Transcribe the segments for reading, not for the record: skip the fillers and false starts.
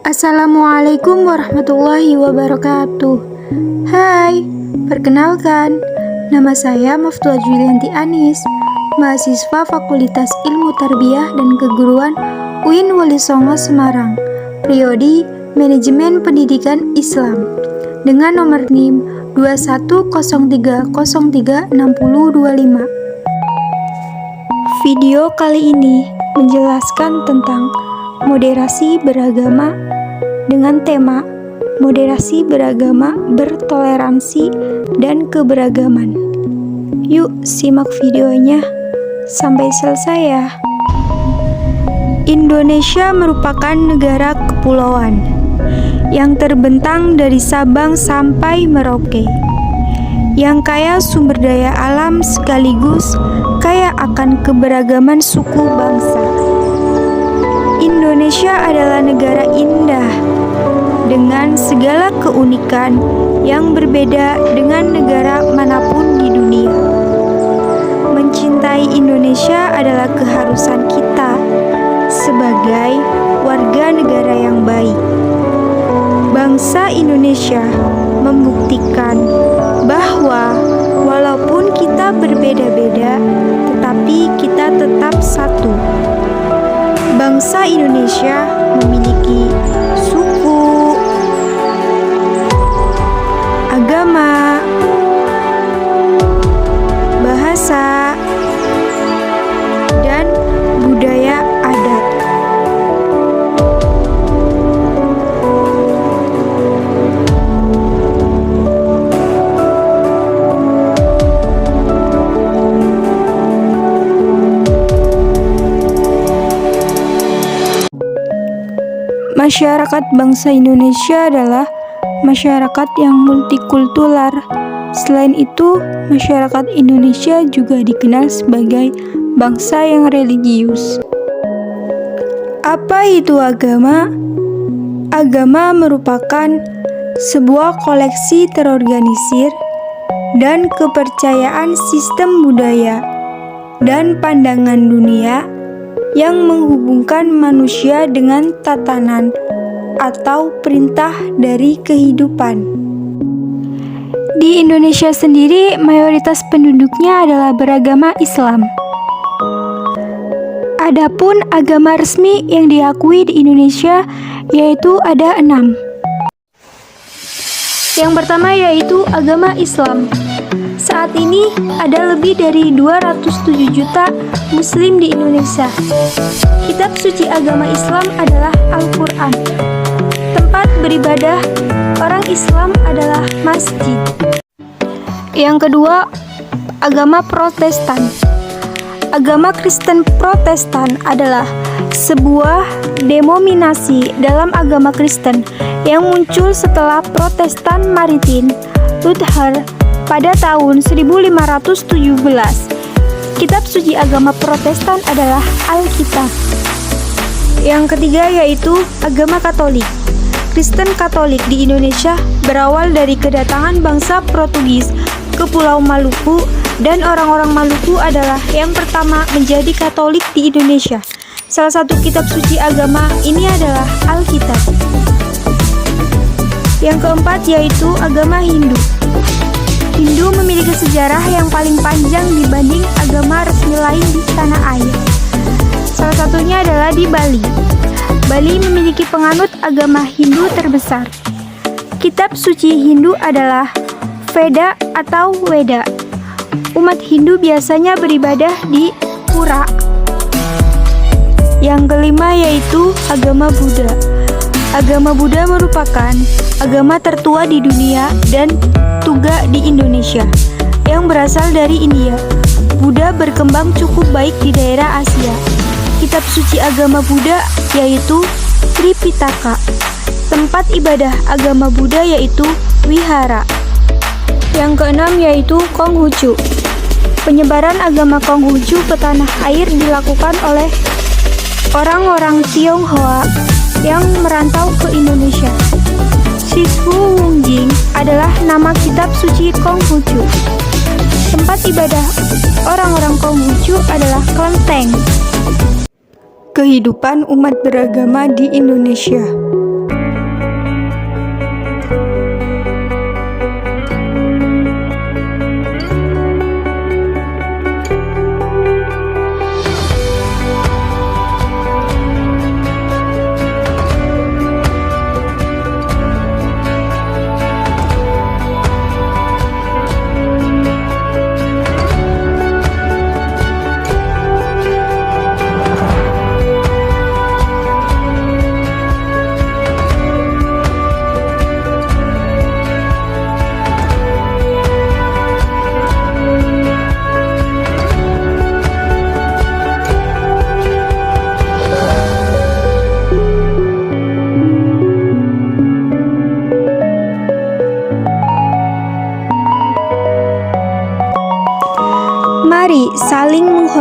Assalamualaikum warahmatullahi wabarakatuh. Hai, perkenalkan, nama saya Maftuha Julianti Anis, mahasiswa Fakultas Ilmu Tarbiyah dan Keguruan UIN Wali Songo Semarang, Prodi Manajemen Pendidikan Islam, dengan nomor NIM 2103036025. Video kali ini menjelaskan tentang moderasi beragama dengan tema moderasi beragama, bertoleransi, dan keberagaman. Yuk simak videonya sampai selesai ya. Indonesia merupakan negara kepulauan yang terbentang dari Sabang sampai Merauke, yang kaya sumber daya alam sekaligus kaya akan keberagaman suku bangsa. Indonesia adalah negara indah dengan segala keunikan yang berbeda dengan negara manapun di dunia. Mencintai Indonesia adalah keharusan kita sebagai warga negara yang baik. Bangsa Indonesia membuktikan bahwa walaupun kita berbeda-beda, tetapi kita tetap satu. Bangsa Indonesia memiliki suku, agama, bahasa, dan budaya adat. Masyarakat bangsa Indonesia adalah masyarakat yang multikultural. Selain itu, masyarakat Indonesia juga dikenal sebagai bangsa yang religius. Apa itu agama? Agama merupakan sebuah koleksi terorganisir dan kepercayaan sistem budaya dan pandangan dunia yang menghubungkan manusia dengan tatanan atau perintah dari kehidupan. Di Indonesia sendiri, mayoritas penduduknya adalah beragama Islam. Adapun agama resmi yang diakui di Indonesia yaitu ada 6. Yang pertama yaitu agama Islam. Saat ini ada lebih dari 207 juta Muslim di Indonesia. Kitab suci agama Islam adalah Al-Quran. Tempat beribadah orang Islam adalah masjid. Yang kedua, agama Protestan. Agama Kristen Protestan adalah sebuah denominasi dalam agama Kristen yang muncul setelah Protestan Martin Luther pada tahun 1517. Kitab suci agama Protestan adalah Alkitab. Yang ketiga yaitu agama Katolik. Kristen Katolik di Indonesia berawal dari kedatangan bangsa Portugis ke Pulau Maluku, dan orang-orang Maluku adalah yang pertama menjadi Katolik di Indonesia. Salah satu kitab suci agama ini adalah Alkitab. Yang keempat yaitu agama Hindu. Hindu memiliki sejarah yang paling panjang dibanding agama resmi lain di tanah air. Salah satunya adalah di Bali. Bali memiliki penganut agama Hindu terbesar. Kitab suci Hindu adalah Veda atau Weda. Umat Hindu biasanya beribadah di pura. Yang kelima yaitu agama Buddha. Agama Buddha merupakan agama tertua di dunia dan juga di Indonesia, yang berasal dari India. Buddha berkembang cukup baik di daerah Asia. Kitab suci agama Buddha yaitu Tripitaka. Tempat ibadah agama Buddha yaitu wihara. Yang keenam yaitu Konghucu. Penyebaran agama Konghucu ke tanah air dilakukan oleh orang-orang Tionghoa yang merantau ke Indonesia. Siswu Wungjing adalah nama kitab suci Konghucu. Tempat ibadah orang-orang Konghucu adalah Kelenteng. Kehidupan umat beragama di Indonesia.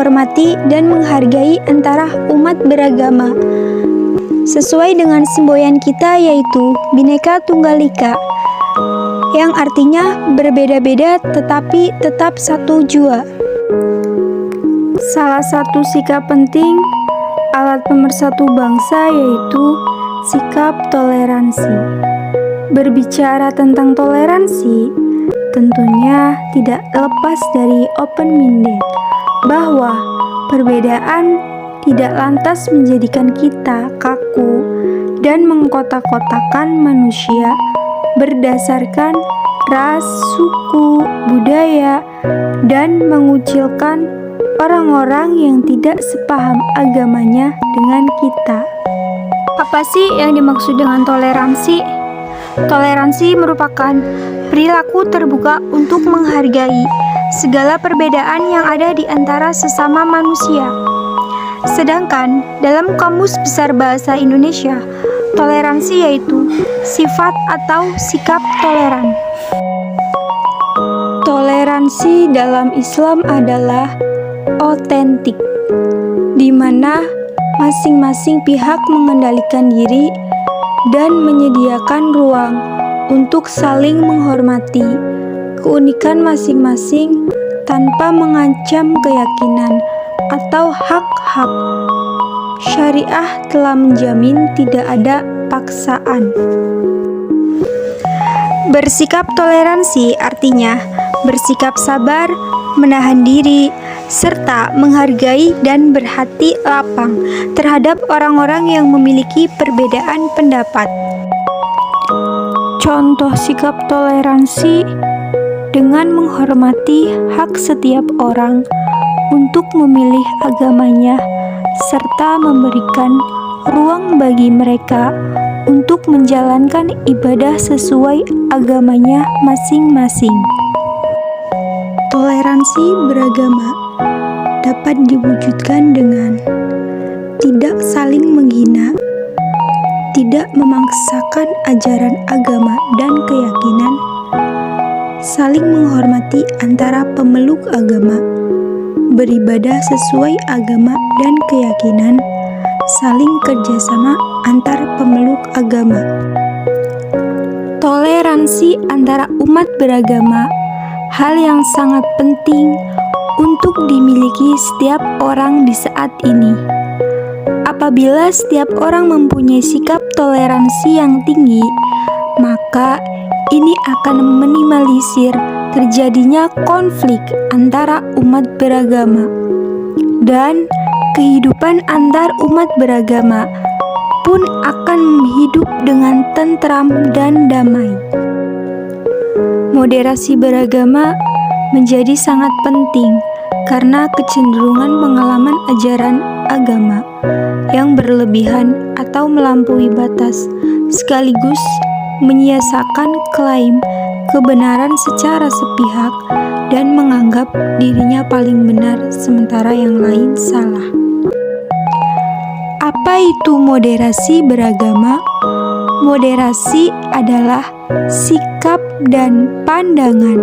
menghormati dan menghargai antara umat beragama. Sesuai dengan semboyan kita yaitu Bhinneka Tunggal Ika, yang artinya berbeda-beda tetapi tetap satu jua. Salah satu sikap penting alat pemersatu bangsa yaitu sikap toleransi. Berbicara tentang toleransi, tentunya tidak lepas dari open-minded, bahwa perbedaan tidak lantas menjadikan kita kaku dan mengkotak-kotakan manusia berdasarkan ras, suku, budaya, dan mengucilkan orang-orang yang tidak sepaham agamanya dengan kita. Apa sih yang dimaksud dengan toleransi? Toleransi merupakan perilaku terbuka untuk menghargai segala perbedaan yang ada di antara sesama manusia. Sedangkan dalam Kamus Besar Bahasa Indonesia, toleransi yaitu sifat atau sikap toleran. Toleransi dalam Islam adalah otentik, di mana masing-masing pihak mengendalikan diri dan menyediakan ruang untuk saling menghormati keunikan masing-masing tanpa mengancam keyakinan atau hak-hak. Syariah telah menjamin tidak ada paksaan. Bersikap toleransi artinya bersikap sabar, menahan diri, serta menghargai dan berhati lapang terhadap orang-orang yang memiliki perbedaan pendapat. Contoh sikap toleransi dengan menghormati hak setiap orang untuk memilih agamanya, serta memberikan ruang bagi mereka untuk menjalankan ibadah sesuai agamanya masing-masing. Toleransi beragama dapat diwujudkan dengan tidak saling menghina, tidak memaksakan ajaran agama dan keyakinan, saling menghormati antara pemeluk agama, beribadah sesuai agama dan keyakinan, saling kerjasama antar pemeluk agama. Toleransi antara umat beragama hal yang sangat penting untuk dimiliki setiap orang di saat ini. Apabila setiap orang mempunyai sikap toleransi yang tinggi, maka ini akan meminimalisir terjadinya konflik antara umat beragama, dan kehidupan antar umat beragama pun akan hidup dengan tentram dan damai. Moderasi beragama menjadi sangat penting karena kecenderungan pengalaman ajaran agama yang berlebihan atau melampaui batas, sekaligus menyiasakan klaim kebenaran secara sepihak dan menganggap dirinya paling benar sementara yang lain salah. Apa itu moderasi beragama? Moderasi adalah sikap dan pandangan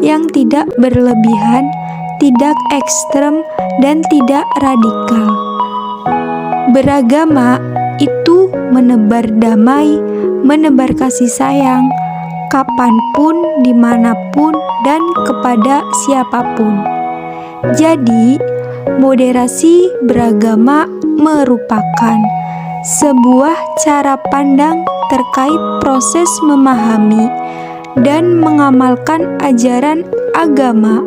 yang tidak berlebihan, tidak ekstrem, dan tidak radikal. Beragama itu menebar damai, menebar kasih sayang, kapanpun, dimanapun, dan kepada siapapun. Jadi, moderasi beragama merupakan sebuah cara pandang terkait proses memahami dan mengamalkan ajaran agama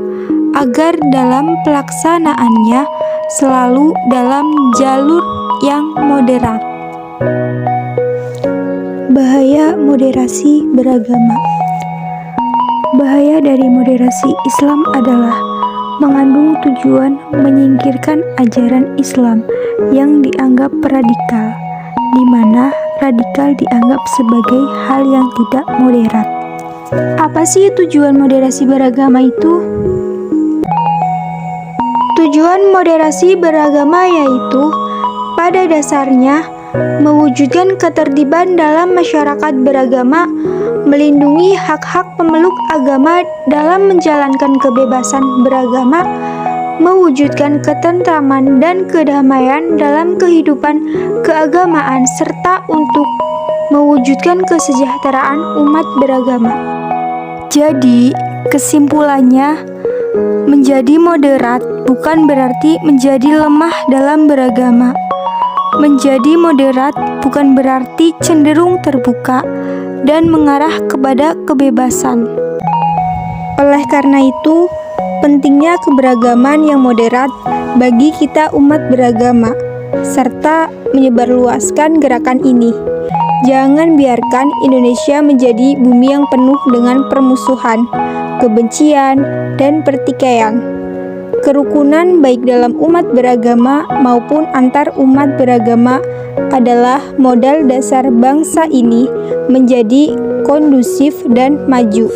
agar dalam pelaksanaannya selalu dalam jalur yang moderat. Bahaya moderasi beragama. Bahaya dari moderasi Islam adalah mengandung tujuan menyingkirkan ajaran Islam yang dianggap radikal, di mana radikal dianggap sebagai hal yang tidak moderat. Apa sih tujuan moderasi beragama itu? Tujuan moderasi beragama yaitu pada dasarnya mewujudkan ketertiban dalam masyarakat beragama, melindungi hak-hak pemeluk agama dalam menjalankan kebebasan beragama, mewujudkan ketentraman dan kedamaian dalam kehidupan keagamaan, serta untuk mewujudkan kesejahteraan umat beragama. Jadi, kesimpulannya, menjadi moderat bukan berarti menjadi lemah dalam beragama. Menjadi moderat bukan berarti cenderung terbuka dan mengarah kepada kebebasan. Oleh karena itu, pentingnya keberagaman yang moderat bagi kita umat beragama, serta menyebarluaskan gerakan ini. Jangan biarkan Indonesia menjadi bumi yang penuh dengan permusuhan, kebencian, dan pertikaian. Kerukunan baik dalam umat beragama maupun antar umat beragama adalah modal dasar bangsa ini menjadi kondusif dan maju.